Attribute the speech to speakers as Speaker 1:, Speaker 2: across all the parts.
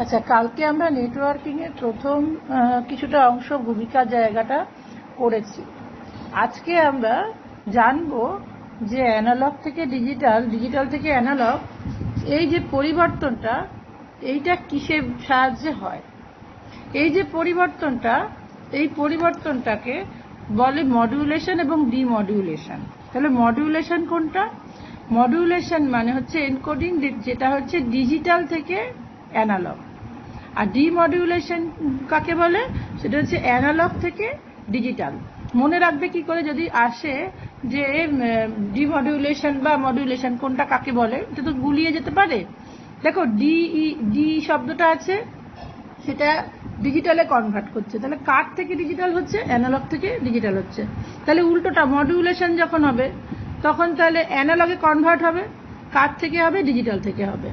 Speaker 1: আচ্ছা, কালকে আমরা নেটওয়ার্কিং এর প্রথম কিছুটা অংশ ভূমিকা জায়গাটা করেছি। আজকে আমরা জানবো যে অ্যানালগ থেকে ডিজিটাল, ডিজিটাল থেকে অ্যানালগ, এই যে পরিবর্তনটা, এইটা কিসের সাহায্যে হয়। এই যে পরিবর্তনটা, এই পরিবর্তনটাকে বলে মডিউলেশন এবং ডিমডিউলেশন। তাহলে মডিউলেশন কোনটা? মডিউলেশন মানে হচ্ছে এনকোডিং, যেটা হচ্ছে ডিজিটাল থেকে অ্যানালগ। আর ডিমডিউলেশন কাকে বলে? সেটা হচ্ছে অ্যানালগ থেকে ডিজিটাল। মনে রাখবে কি করে যদি আসে যে ডিমডিউলেশন বা মডিউলেশন কোনটা কাকে বলে? এটা তো গুলিয়ে যেতে পারে। দেখো, ডি শব্দটা আছে, সেটা ডিজিটালে কনভার্ট করছে। তাহলে কার থেকে ডিজিটাল হচ্ছে? অ্যানালগ থেকে ডিজিটাল হচ্ছে। তাহলে উল্টোটা, মডিউলেশন যখন হবে তখন তাহলে অ্যানালগে কনভার্ট হবে, কার থেকে হবে? ডিজিটাল থেকে হবে।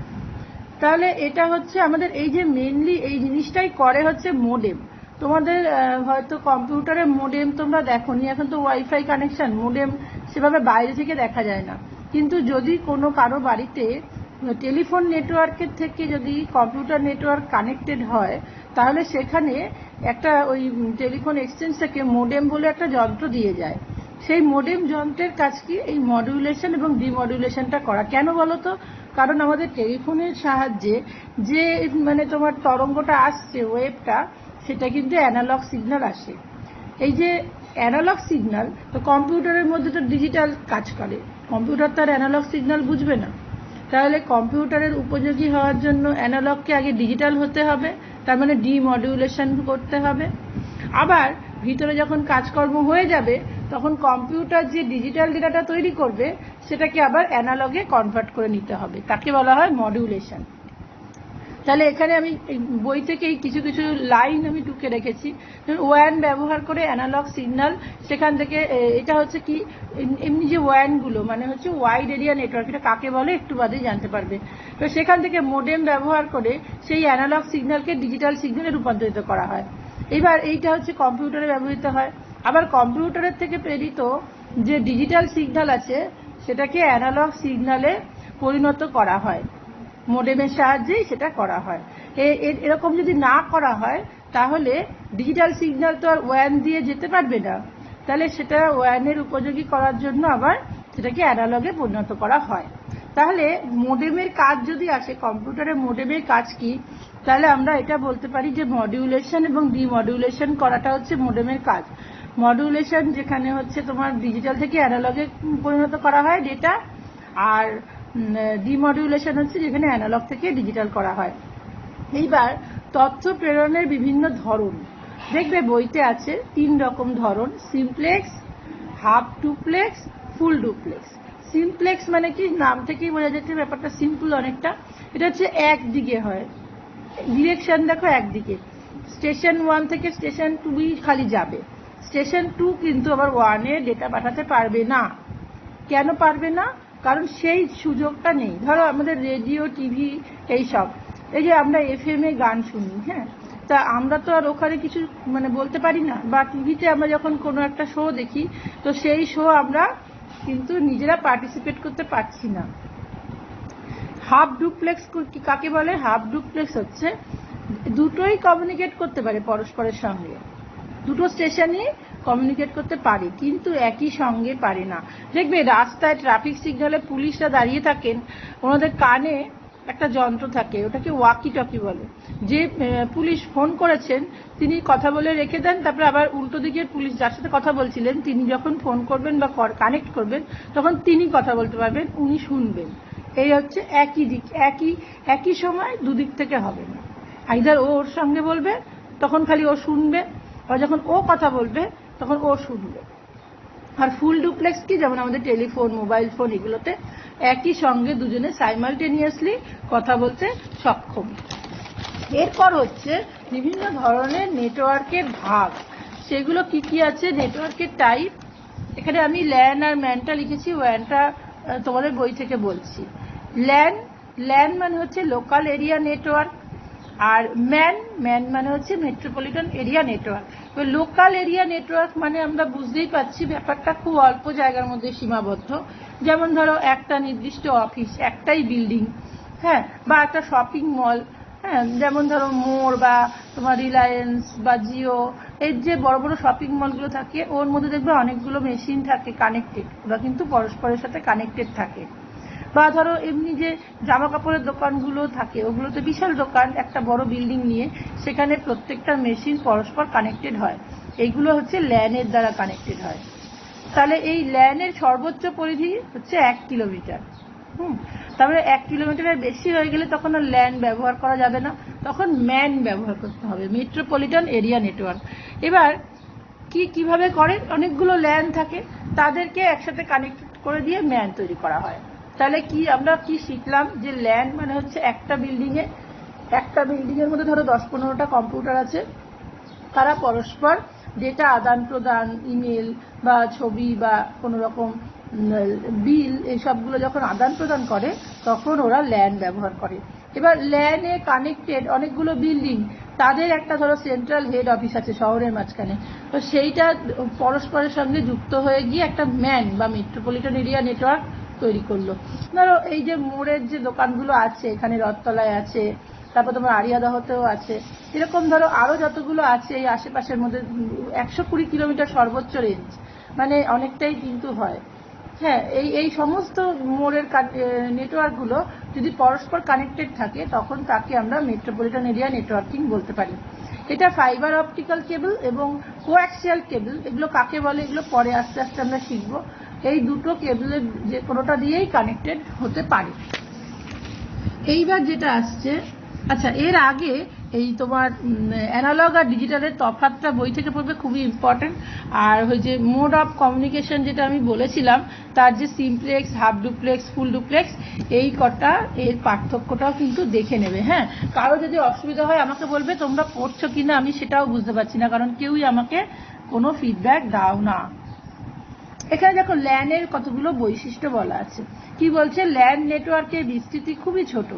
Speaker 1: তাহলে এটা হচ্ছে আমাদের এই যে মেনলি এই জিনিসটাই করে হচ্ছে মোডেম। তোমাদের হয়তো কম্পিউটারে মোডেম তোমরা দেখোনি, এখন তো ওয়াইফাই কানেকশন, মোডেম সেভাবে বাইরে থেকে দেখা যায় না। কিন্তু যদি কোনো কারো বাড়িতে টেলিফোন নেটওয়ার্কের থেকে যদি কম্পিউটার নেটওয়ার্ক কানেক্টেড হয়, তাহলে সেখানে একটা ওই টেলিফোন এক্সচেঞ্জ থেকে মোডেম বলে একটা যন্ত্র দিয়ে যায়। সেই মোডেম যন্ত্রের কাজ কি? এই মডিউলেশন এবং ডিমডিউলেশনটা করা। কেন বলো তো? কারণ আমাদের টেলিফোনের সাহায্যে যে মানে তোমার তরঙ্গটা আসছে, ওয়েভটা, সেটা কিন্তু অ্যানালগ সিগন্যাল আসে। এই যে অ্যানালগ সিগন্যাল, তো কম্পিউটারের মধ্যে তো ডিজিটাল কাজ করে, কম্পিউটার তার অ্যানালগ সিগন্যাল বুঝবে না। তাহলে কম্পিউটারের উপযোগী হওয়ার জন্য অ্যানালগকে আগে ডিজিটাল হতে হবে, তার মানে ডিমডিউলেশন করতে হবে। আবার ভিতরে যখন কাজকর্ম হয়ে যাবে তখন কম্পিউটার যে ডিজিটাল ডেটাটা তৈরি করবে সেটাকে আবার অ্যানালগে কনভার্ট করে নিতে হবে, তাকে বলা হয় মডিউলেশন। তাহলে এখানে আমি বই থেকে কিছু কিছু লাইন আমি টুকে রেখেছি। ওয়্যান ব্যবহার করে অ্যানালগ সিগন্যাল, সেখান থেকে এটা হচ্ছে কি, এমনি যে ওয়্যানগুলো মানে হচ্ছে ওয়াইড এরিয়া নেটওয়ার্ক, এটা কাকে বলে একটু বাদেই জানতে পারবে। তো সেখান থেকে মোডেম ব্যবহার করে সেই অ্যানালগ সিগন্যালকে ডিজিটাল সিগন্যালে রূপান্তরিত করা হয়। এবার এইটা হচ্ছে কম্পিউটারে ব্যবহৃত হয়। আবার কম্পিউটারের থেকে প্রেরিত যে ডিজিটাল সিগন্যাল আছে সেটাকে অ্যানালগ সিগন্যালে পরিণত করা হয়, মোডেমের সাহায্যেই সেটা করা হয়। এরকম যদি না করা হয় তাহলে ডিজিটাল সিগন্যাল তো আর ওয়্যান দিয়ে যেতে পারবে না। তাহলে সেটা ওয়্যানের উপযোগী করার জন্য আবার সেটাকে অ্যানালগে পরিণত করা হয়। তাহলে মোডেমের কাজ যদি আসে, কম্পিউটারের মোডেমের কাজ কি? তাহলে আমরা এটা বলতে পারি যে মডিউলেশন এবং ডিমডিউলেশন করাটা হচ্ছে মোডেমের কাজ। মডিউলেশন যেখানে হচ্ছে তোমার ডিজিটাল থেকে অ্যানালগে পরিণত করা হয় ডেটা, আর ডিমডিউলেশন হচ্ছে যেখানে অ্যানালগ থেকে ডিজিটাল করা হয়। এইবার তথ্য প্রেরণের বিভিন্ন ধরন দেখবে বইতে আছে, 3 রকম ধরন: simplex, half duplex, full duplex. Simplex মানে কি? নাম থেকেই বোঝা যাচ্ছে ব্যাপারটা সিম্পল অনেকটা। এটা হচ্ছে একদিকে হয়, ডিরেকশন দেখো একদিকে। স্টেশন 1 থেকে স্টেশন 2 খালি যাবে, স্টেশন 2 কিন্তু আবার 1-এ ডেটা পাঠাতে পারবে না। কেন পারবে না? কারণ সেই সুযোগটা নেই। ধরো আমাদের রেডিও, টিভি, এইসব, এই যে আমরা FM এ গান শুনি, হ্যাঁ, তা আমরা তো আর ওখানে কিছু মানে বলতে পারি না। বা টিভিতে আমরা যখন কোনো একটা শো দেখি, তো সেই শো আমরা কিন্তু নিজেরা পার্টিসিপেট করতে পারছি না। হাফ ডুপ্লেক্স কাকে বলে? হাফ ডুপ্লেক্স হচ্ছে দুটোই কমিউনিকেট করতে পারে পরস্পরের সঙ্গে, দুটো স্টেশনই কমিউনিকেট করতে পারে কিন্তু একই সঙ্গে পারে না। দেখবে রাস্তায় ট্রাফিক সিগন্যালে পুলিশরা দাঁড়িয়ে থাকেন, ওনাদের কানে একটা যন্ত্র থাকে, ওটাকে ওয়াকি টকি বলে। যে পুলিশ ফোন করেছেন তিনি কথা বলে রেখে দেন, তারপরে আবার উল্টো দিকের পুলিশ যার সাথে কথা বলছিলেন তিনি যখন ফোন করবেন বা কানেক্ট করবেন তখন তিনি কথা বলতে পারবেন, উনি শুনবেন। এই হচ্ছে একই দিক, একই সময় দুদিক থেকে হবে না। আইদার ওর সঙ্গে বলবে তখন খালি ও শুনবে, আর যখন ও কথা বলবে তখন ও শুনবে। আর ফুল ডুপ্লেক্স কি? যেমন আমাদের টেলিফোন, মোবাইল ফোন, এগুলোতে একই সঙ্গে দুজনে সাইমালটেনিয়াসলি কথা বলতে সক্ষম। এরপর হচ্ছে বিভিন্ন ধরনের নেটওয়ার্কের ভাগ, সেগুলো কি কি আছে নেটওয়ার্কের টাইপ। এখানে আমি ল্যান আর ম্যানটা লিখেছি, ওয়্যানটা তোমাদের বই থেকে বলছি। ল্যান মানে হচ্ছে লোকাল এরিয়া নেটওয়ার্ক, আর ম্যান মানে হচ্ছে metropolitan area network. Local area network মানে আমরা বুঝতেই পারছি ব্যাপারটা খুব অল্প জায়গার মধ্যে সীমাবদ্ধ। যেমন ধরো একটা নির্দিষ্ট অফিস, একটাই বিল্ডিং, হ্যাঁ, বা একটা শপিং মল, হ্যাঁ, যেমন ধরো মোর বা তোমার রিলায়েন্স বা জিও, এর যে বড় বড় শপিং মলগুলো থাকে ওর মধ্যে দেখবে অনেকগুলো মেশিন থাকে কানেক্টেড, ওরা কিন্তু পরস্পরের সাথে কানেক্টেড থাকে। বা ধরো এমনি যে জামা কাপড়ের দোকানগুলো থাকে ওগুলোতে বিশাল দোকান, একটা বড় বিল্ডিং নিয়ে সেখানে প্রত্যেকটা মেশিন পরস্পর কানেক্টেড হয়, এইগুলো হচ্ছে ল্যানের দ্বারা কানেক্টেড হয়। তাহলে এই ল্যানের সর্বোচ্চ পরিধি হচ্ছে 1 কিলোমিটার। তারপরে 1 কিলোমিটারের বেশি হয়ে গেলে তখন আর ল্যান ব্যবহার করা যাবে না, তখন ম্যান ব্যবহার করতে হবে, মেট্রোপলিটন এরিয়া নেটওয়ার্ক। এবার কিভাবে করে, অনেকগুলো ল্যান থাকে তাদেরকে একসাথে কানেক্ট করে দিয়ে ম্যান তৈরি করা হয়। তাহলে আমরা কি শিখলাম, যে ল্যান মানে হচ্ছে একটা বিল্ডিং এর মধ্যে ধরো 10-15টা কম্পিউটার আছে, তারা পরস্পর ডেটা আদান প্রদান, ইমেল বা ছবি বা কোনো রকম বিল, এইসবগুলো যখন আদান প্রদান করে তখন ওরা ল্যান ব্যবহার করে। এবার ল্যানে কানেক্টেড অনেকগুলো বিল্ডিং, তাদের একটা ধরো সেন্ট্রাল হেড অফিস আছে শহরের মাঝখানে, তো সেইটা পরস্পরের সঙ্গে যুক্ত হয়ে গিয়ে একটা ম্যান বা মেট্রোপলিটন এরিয়া নেটওয়ার্ক তৈরি করলো। ধরো এই যে মোড়ের যে দোকানগুলো আছে, এখানে রথতলায় আছে, তারপর তোমার আড়িয়াদহতেও আছে, এরকম ধরো আরো যতগুলো আছে এই আশেপাশের মধ্যে 120 কিলোমিটার সর্বোচ্চ রেঞ্জ, মানে অনেকটাই কিন্তু হয়। হ্যাঁ, এই সমস্ত মোড়ের নেটওয়ার্কগুলো যদি পরস্পর কানেক্টেড থাকে তখন তাকে আমরা মেট্রোপলিটন এরিয়া নেটওয়ার্কিং বলতে পারি। এটা ফাইবার অপটিক্যাল কেবল এবং কোঅ্যাক্সিয়াল কেবল, এগুলো কাকে বলে এগুলো পরে আস্তে আস্তে আমরা শিখবো। এই দুটো কেবলের যে কোনোটা দিয়েই কানেক্টেড হতে পারে। এইবার যেটা আসছে, আচ্ছা এর আগে এই তোমার অ্যানালগ আর ডিজিটালের তফাৎটা বই থেকে পড়বে, খুবই ইম্পর্টেন্ট। আর ওই যে মোড অফ কমিউনিকেশন যেটা আমি বলেছিলাম, তার যে simplex, half duplex, full duplex, এই কটা এর পার্থক্যটাও কিন্তু দেখে নেবে। হ্যাঁ, কারো যদি অসুবিধা হয় আমাকে বলবে, তোমরা পড়ছো কিনা আমি সেটাও বুঝতে পারছি না, কারণ কেউই আমাকে কোনো ফিডব্যাক দাও না। এখানে দেখো ল্যানের কতগুলো বৈশিষ্ট্য বলা আছে। কি বলছে, ল্যান নেটওয়ার্কের বিস্তৃতি খুবই ছোট।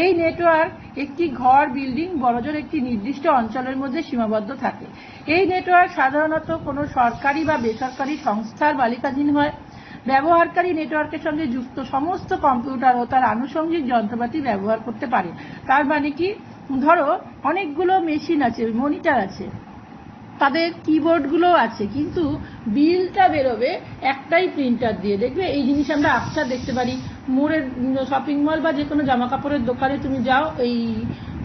Speaker 1: এই নেটওয়ার্ক একটি ঘর, বিল্ডিং, বড়জোর একটি নির্দিষ্ট অঞ্চলের মধ্যে সীমাবদ্ধ থাকে। এই নেটওয়ার্ক সাধারণত কোনো সরকারি বা বেসরকারি সংস্থার মালিকাধীন হয়। ব্যবহারকারী নেটওয়ার্কের সঙ্গে যুক্ত সমস্ত কম্পিউটার ও তার আনুষঙ্গিক যন্ত্রপাতি ব্যবহার করতে পারে। তার মানে কি, ধরো অনেকগুলো মেশিন আছে, মনিটর আছে, তাদের কিবোর্ডগুলো আছে, কিন্তু বিলটা বেরোবে একটাই প্রিন্টার দিয়ে। দেখবে এই জিনিস আমরা আচ্ছা দেখতে পারি মোড়ের শপিং মল বা যে কোনো জামা কাপড়ের দোকানে তুমি যাও, এই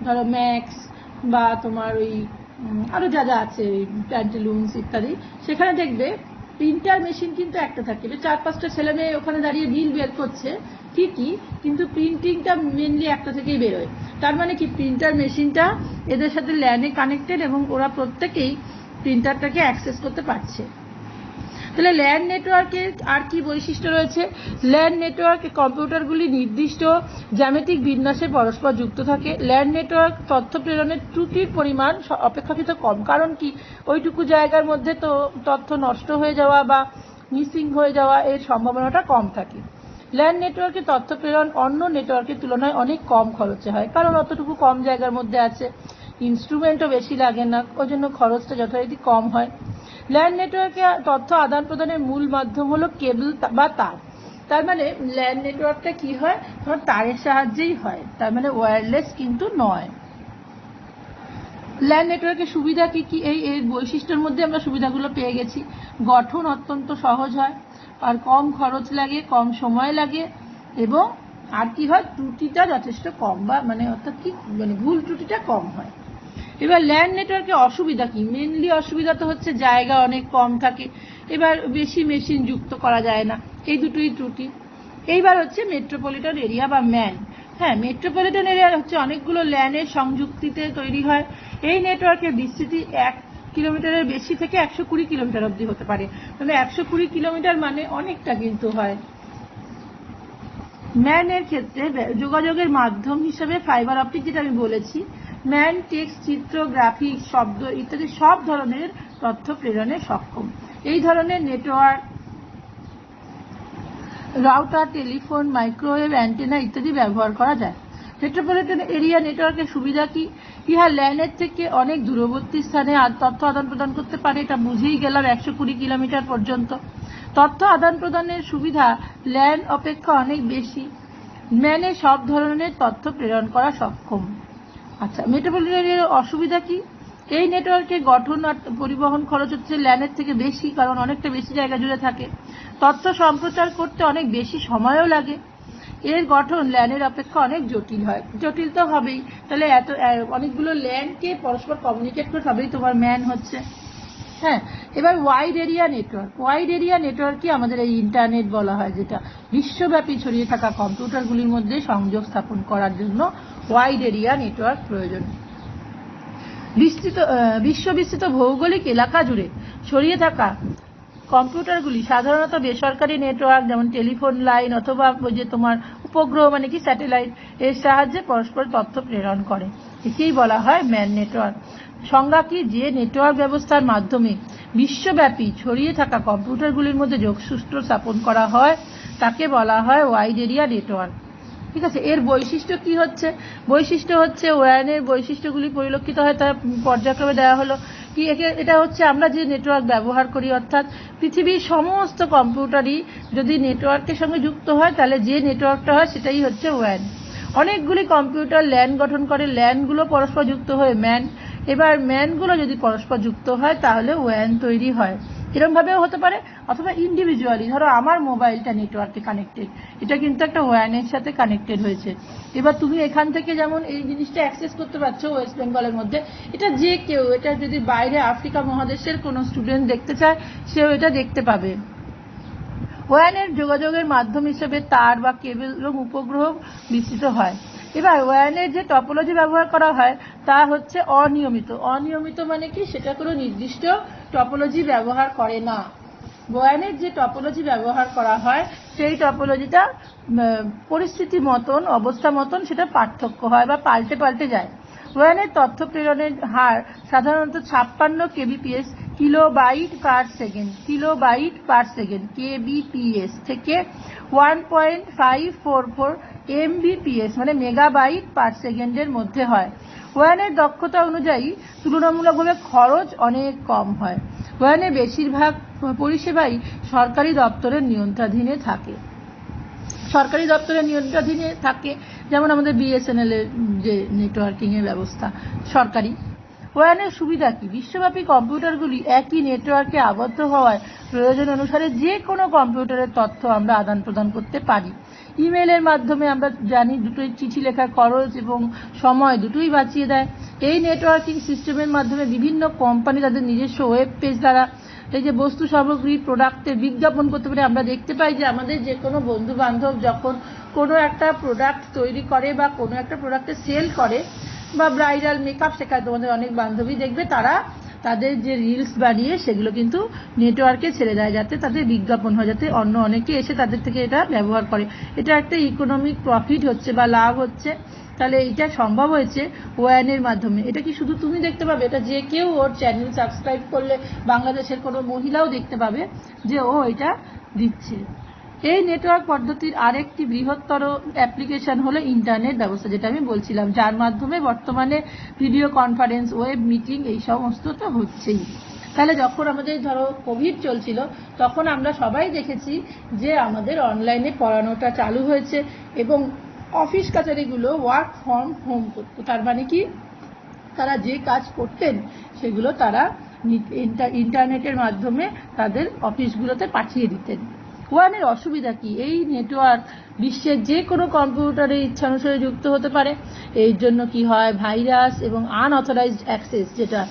Speaker 1: ধরো ম্যাক্স বা তোমার ওই আরো যা যা আছে প্যান্টালুন্স ইত্যাদি, সেখানে দেখবে প্রিন্টার মেশিন কিন্তু একটা থাকে, 4-5টা ছেলে মেয়ে ওখানে দাঁড়িয়ে বিল বের করছে ঠিকই, কিন্তু প্রিন্টিংটা মেনলি একটা থেকেই বেরোয়। তার মানে কি, প্রিন্টার মেশিনটা এদের সাথে ল্যানে কানেক্টেড এবং ওরা প্রত্যেকেই প্রিন্টারটাকে অ্যাক্সেস করতে পারছে। তাহলে ল্যান নেটওয়ার্কের আর কি বৈশিষ্ট্য রয়েছে, ল্যান নেটওয়ার্কে কম্পিউটারগুলি নির্দিষ্ট জ্যামিতিক বিন্যাসে পরস্পর যুক্ত থাকে। ল্যান নেটওয়ার্ক তথ্য প্রেরণের ত্রুটির পরিমাণ অপেক্ষাকৃত কম, কারণ কি, ওইটুকু জায়গার মধ্যে তো তথ্য নষ্ট হয়ে যাওয়া বা মিসিং হয়ে যাওয়া এর সম্ভাবনাটা কম থাকে। ল্যান নেটওয়ার্কে তথ্য প্রেরণ অন্য নেটওয়ার্কের তুলনায় অনেক কম খরচে হয়, কারণ অতটুকু কম জায়গার মধ্যে আছে, ইনস্ট্রুমেন্টও বেশি লাগে না, ওই জন্য খরচটা যথারীতি কম হয়। ল্যান নেটওয়ার্কে তথ্য আদান প্রদানের মূল মাধ্যম হলো কেবল বা তার। তার মানে ল্যান নেটওয়ার্কটা কি হয়, তোমার তারের সাহায্যেই হয়, তার মানে ওয়্যারলেস কিন্তু নয়। ল্যান নেটওয়ার্কের সুবিধা কি কি, এই বৈশিষ্ট্যের মধ্যে আমরা সুবিধাগুলো পেয়ে গেছি। গঠন অত্যন্ত সহজ হয়, আর কম খরচ লাগে, কম সময় লাগে, এবং আর কি হয়, ত্রুটিটা যথেষ্ট কম, বা মানে অর্থাৎ কি, মানে ভুল ত্রুটিটা কম হয়। এবার ল্যান নেটওয়ার্কের অসুবিধা কি, মেনলি অসুবিধা তো হচ্ছে জায়গা অনেক কম থাকে, এবার বেশি মেশিন যুক্ত করা যায় না, এই দুটোই ত্রুটি। এইবার হচ্ছে মেট্রোপলিটন এরিয়া বা ম্যান। হ্যাঁ, মেট্রোপলিটন এরিয়া হচ্ছে অনেকগুলো ল্যানের সংযুক্তিতে তৈরি হয়। এই নেটওয়ার্কের বিস্তৃতি 1 কিলোমিটারের বেশি থেকে 120 কিলোমিটার অবধি হতে পারে। তবে 120 কিলোমিটার মানে অনেকটা কিন্তু হয়। ম্যানের ক্ষেত্রে যোগাযোগের মাধ্যম হিসেবে ফাইবার অপটিক, যেটা আমি বলেছি, ম্যান টেক্সট, চিত্র, গ্রাফিক্স, শব্দ ইত্যাদি সব ধরনের তথ্য প্রেরণে সক্ষম। এই ধরনের network router, telephone, microwave, antenna ইত্যাদি ব্যবহার করা যায়। মেট্রোপলিটন এরিয়া নেটওয়ার্কের সুবিধা কি, ইহা ল্যানের থেকে অনেক দূরবর্তী স্থানে তথ্য আদান প্রদান করতে পারে, এটা বুঝেই গেলাম, 120 কিলোমিটার পর্যন্ত। তথ্য আদান প্রদানের সুবিধা ল্যান অপেক্ষা অনেক বেশি। ম্যানে সব ধরনের তথ্য প্রেরণ করা সক্ষম। আচ্ছা, মেট্রোপলিটনের অসুবিধা কি? এই নেটওয়ার্কের গঠন আর পরিবহন খরচ হচ্ছে ল্যানের থেকে বেশি, কারণ অনেকটা বেশি জায়গা জুড়ে থাকে। তথ্য সম্প্রচার করতে অনেক বেশি সময়ও লাগে। এর গঠন ল্যানের অপেক্ষা অনেক জটিল হয়। জটিল তো হবেই, তাহলে এত অনেকগুলো ল্যানকে পরস্পর কমিউনিকেট করে তবেই তোমার ম্যান হচ্ছে। হ্যাঁ, এবার wide area network. Wide area নেটওয়ার্কই আমাদের এই ইন্টারনেট বলা হয়, যেটা বিশ্বব্যাপী ছড়িয়ে থাকা কম্পিউটারগুলির মধ্যে সংযোগ স্থাপন করার জন্য ওয়াইড এরিয়া নেটওয়ার্ক প্রয়োজন। বিশ্ববিস্তৃত ভৌগোলিক এলাকা জুড়ে ছড়িয়ে থাকা কম্পিউটারগুলি সাধারণত বেসরকারি নেটওয়ার্ক, যেমন টেলিফোন লাইন অথবা যে তোমার উপগ্রহ মানে কি স্যাটেলাইট, এর সাহায্যে পরস্পর তথ্য প্রেরণ করে। একেই বলা হয় ম্যান নেটওয়ার্ক। সংজ্ঞা কি? যে নেটওয়ার্ক ব্যবস্থার মাধ্যমে বিশ্বব্যাপী ছড়িয়ে থাকা কম্পিউটারগুলির মধ্যে যোগসূত্র স্থাপন করা হয় তাকে বলা হয় ওয়াইড এরিয়া নেটওয়ার্ক। ঠিক আছে, এর বৈশিষ্ট্য কি হচ্ছে? বৈশিষ্ট্য হচ্ছে ওয়ানের বৈশিষ্ট্যগুলি পরিলক্ষিত হয়, তার পর্যায়ক্রমে দেওয়া হলো কি। এটা হচ্ছে আমরা যে নেটওয়ার্ক ব্যবহার করি, অর্থাৎ পৃথিবীর সমস্ত কম্পিউটারই যদি নেটওয়ার্কের সঙ্গে যুক্ত হয় তাহলে যে নেটওয়ার্কটা হয় সেটাই হচ্ছে ওয়ান। অনেকগুলি কম্পিউটার ল্যান গঠন করে, ল্যানগুলো পরস্পর যুক্ত হয়ে ম্যান। এবার ম্যানগুলো যদি পরস্পর যুক্ত হয় তাহলে ওয়ান তৈরি হয়। এরকমভাবেও হতে পারে, অথবা ইন্ডিভিজুয়ালি, ধরো আমার মোবাইলটা নেটওয়ার্কে কানেক্টেড, এটা কিন্তু একটা ওয়ানের সাথে কানেক্টেড হয়েছে। এবার তুমি এখান থেকে যেমন এই জিনিসটা অ্যাক্সেস করতে পারছো ওয়েস্ট বেঙ্গলের মধ্যে, এটা যে কেউ, এটা যদি বাইরে আফ্রিকা মহাদেশের কোনো স্টুডেন্ট দেখতে চায় সেও এটা দেখতে পাবে। ওয়ানের যোগাযোগের মাধ্যম হিসেবে তার বা কেবল এবং উপগ্রহ বিস্তৃত হয়। এবার ওয়ানের যে টপোলজি ব্যবহার করা হয় তা হচ্ছে অনিয়মিত। অনিয়মিত মানে কি? সেটা কোনো নির্দিষ্ট টপোলজি ব্যবহার করে না। ওয়ানের যে টপোলজি ব্যবহার করা হয় সেই টপোলজিটা পরিস্থিতি মতন, অবস্থা মতন সেটা পার্থক্য হয় বা পাল্টে পাল্টে যায়। ওয়ানের তথ্য প্রেরণের হার সাধারণত 56 kbps, kilobyte per second, kilobyte per second kbps থেকে 1.544 এমবিপিএস মানে মেগাবাইট পার সেকেন্ডের মধ্যে হয়। ওয়ানের দক্ষতা অনুযায়ী তুলনামূলকভাবে খরচ অনেক কম হয়। ওয়ানের বেশিরভাগ পরিষেবাই সরকারি দপ্তরের নিয়ন্ত্রণাধীনে থাকে। সরকারি দপ্তরের নিয়ন্ত্রণাধীনে থাকে, যেমন আমাদের বিএসএনএল এর যে নেটওয়ার্কিং এর ব্যবস্থা সরকারি। ওয়ানের সুবিধা কি? বিশ্বব্যাপী কম্পিউটারগুলি একই নেটওয়ার্কে আবদ্ধ হওয়ায় প্রয়োজন অনুসারে যে কোনো কম্পিউটারের তথ্য আমরা আদান প্রদান করতে পারি। ইমেলের মাধ্যমে আমরা জানি দুটোই চিঠি লেখার খরচ এবং সময় দুটোই বাঁচিয়ে দেয়। এই নেটওয়ার্কিং সিস্টেমের মাধ্যমে বিভিন্ন কোম্পানি তাদের নিজস্ব ওয়েব পেজ দ্বারা এই যে বস্তু সামগ্রী প্রোডাক্টের বিজ্ঞাপন করতে পারে। আমরা দেখতে পাই যে আমাদের যে কোনো বন্ধু বান্ধব যখন কোনো একটা প্রোডাক্ট তৈরি করে বা কোনো একটা প্রোডাক্টে সেল করে বা ব্রাইডাল মেকআপ শেখায়, তোমাদের অনেক বান্ধবী দেখবে তারা তাদের যে রিলস বানিয়ে সেগুলো কিন্তু নেটওয়ার্কে ছেড়ে দেয়, যাতে তাদের বিজ্ঞাপন হয়, যাতে অন্য অনেকে এসে তাদের থেকে এটা ব্যবহার করে। এটা একটা ইকোনমিক প্রফিট হচ্ছে বা লাভ হচ্ছে। তাহলে এটা সম্ভব হয়েছে ওয়ানের মাধ্যমে। এটা কি শুধু তুমি দেখতে পাবে? এটা যে কেউ ওর চ্যানেল সাবস্ক্রাইব করলে বাংলাদেশের কোনো মহিলাও দেখতে পাবে যে ও এটা দিচ্ছে। এই নেটওয়ার্ক পদ্ধতির আরেকটি বৃহত্তর অ্যাপ্লিকেশন হলো ইন্টারনেট ব্যবস্থা, যেটা আমি বলছিলাম, যার মাধ্যমে বর্তমানে ভিডিও কনফারেন্স, ওয়েব মিটিং এই সমস্তটা হচ্ছেই। তাহলে যখন আমাদের ধরো কোভিড চলছিল তখন আমরা সবাই দেখেছি যে আমাদের অনলাইনে পড়ানোটা চালু হয়েছে এবং অফিস কাছারিগুলো ওয়ার্ক ফ্রম হোম করতো। তার মানে কি? তারা যে কাজ করতেন সেগুলো তারা ইন্টারনেটের মাধ্যমে তাদের অফিসগুলোতে পাঠিয়ে দিতেন। ওয়ানের অসুবিধা কি? এই নেটওয়ার্ক বিশ্বের যে কোনো কম্পিউটারে ইচ্ছানুসারে যুক্ত হতে পারে। এই জন্য কি হয়? ভাইরাস এবং আনঅথরাইজড অ্যাক্সেস, যেটা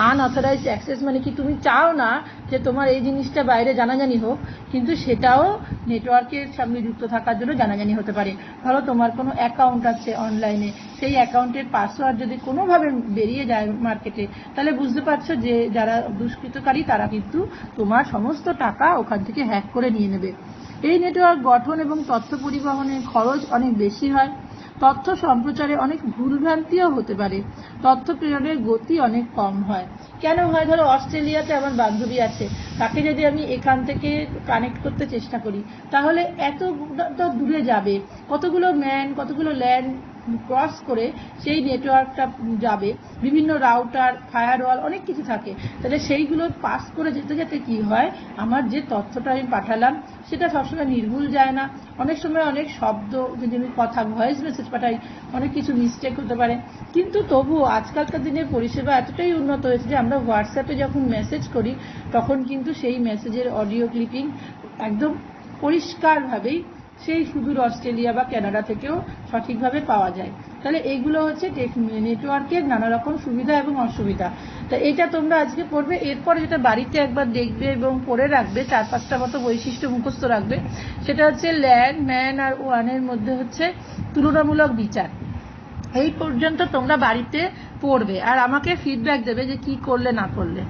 Speaker 1: আনঅথরাইজড অ্যাক্সেস মানে কি? তুমি চাও না যে তোমার এই জিনিসটা বাইরে জানাজানি হোক, কিন্তু সেটাও নেটওয়ার্কের সঙ্গে যুক্ত থাকার জন্য জানাজানি হতে পারে। ধরো তোমার কোনো অ্যাকাউন্ট আছে অনলাইনে, সেই অ্যাকাউন্টের পাসওয়ার্ড যদি কোনোভাবে বেরিয়ে যায় মার্কেটে, তাহলে বুঝতে পারছো যে যারা দুষ্কৃতকারী তারা কিন্তু তোমার সমস্ত টাকা ওখান থেকে হ্যাক করে নিয়ে নেবে। এই নেটওয়ার্ক গঠন এবং তথ্য পরিবহনের খরচ অনেক বেশি হয়। তথ্য সম্প্রচারে অনেক ভুলভ্রান্তিও হতে পারে। তথ্য প্রেরণের গতি অনেক কম হয়। কেন হয়? ধরো অস্ট্রেলিয়াতে আমার বান্ধবী আছে, তাকে যদি আমি এখান থেকে কানেক্ট করতে চেষ্টা করি তাহলে এত দূরে যাবে, কতগুলো ম্যান কতগুলো ল্যান্ড ক্রস করে সেই নেটওয়ার্কটা যাবে, বিভিন্ন রাউটার, ফায়ারওয়াল, অনেক কিছু থাকে। তাহলে সেইগুলো পাস করে যেতে যেতে কি হয়, আমার যে তথ্যটা আমি পাঠালাম সেটা সবসময় নির্ভুল যায় না। অনেক সময় অনেক শব্দ, যদি আমি কথা ভয়েস মেসেজ পাঠাই, অনেক কিছু মিস্টেক হতে পারে। কিন্তু তবুও আজকালকার দিনের পরিষেবা এতটাই উন্নত হয়েছে যে আমরা হোয়াটসঅ্যাপে যখন মেসেজ করি তখন কিন্তু সেই মেসেজের অডিও ক্লিপিং একদম পরিষ্কারভাবেই সেই সুদূর অস্ট্রেলিয়া বা কানাডা থেকেও সঠিকভাবে পাওয়া যায়। তাহলে এইগুলো হচ্ছে নেটওয়ার্কের নানা রকম সুবিধা এবং অসুবিধা। তা এটা তোমরা আজকে পড়বে, এরপরে যেটা বাড়িতে একবার দেখবে এবং পড়ে রাখবে, 4-5টা মতো বৈশিষ্ট্য মুখস্থ রাখবে। সেটা হচ্ছে ল্যান, ম্যান আর ওয়ানের মধ্যে হচ্ছে তুলনামূলক বিচার। এই পর্যন্ত তোমরা বাড়িতে পড়বে আর আমাকে ফিডব্যাক দেবে যে কি করলে না করলে।